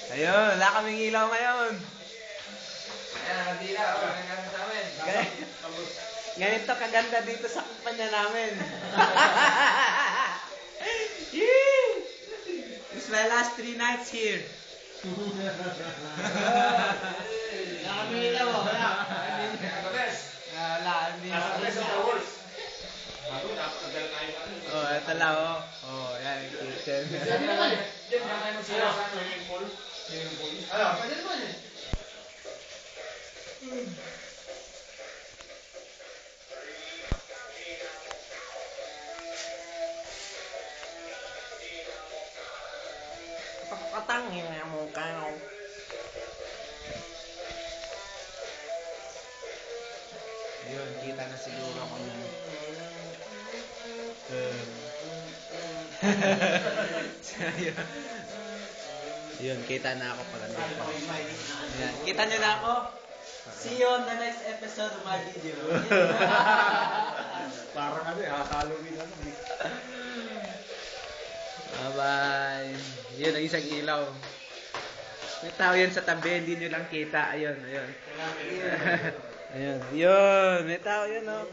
Ayun, wala kaming ilaw ngayon. Ayan, nakadila. Ang ganda namin. Ganito kaganda dito sa kumpanya namin. Yee! This is my last 3 nights here. Wala kami ilaw, wala. The best. Wala, hindi The best of the worst. Oh, ito lang oh. Oh, yan yung kitchen. Pwede naman eh. Diyan, diyan tayo magsilaw sa swimming pool. Ano, pwede naman eh. Pakatangin nga mo kao. Ayun, kita na siguro kung Ayun. Ayun, kita na ako pag ano. Ayan, kita nyo na ako. See you on the next episode of my video. Parang ano eh, Halloween ano. Bye-bye. Yun, ang isang ilaw. May tao yan sa tabi, hindi nyo lang kita. Ayun, ayun. Ayun, yun. May tao yan, oh.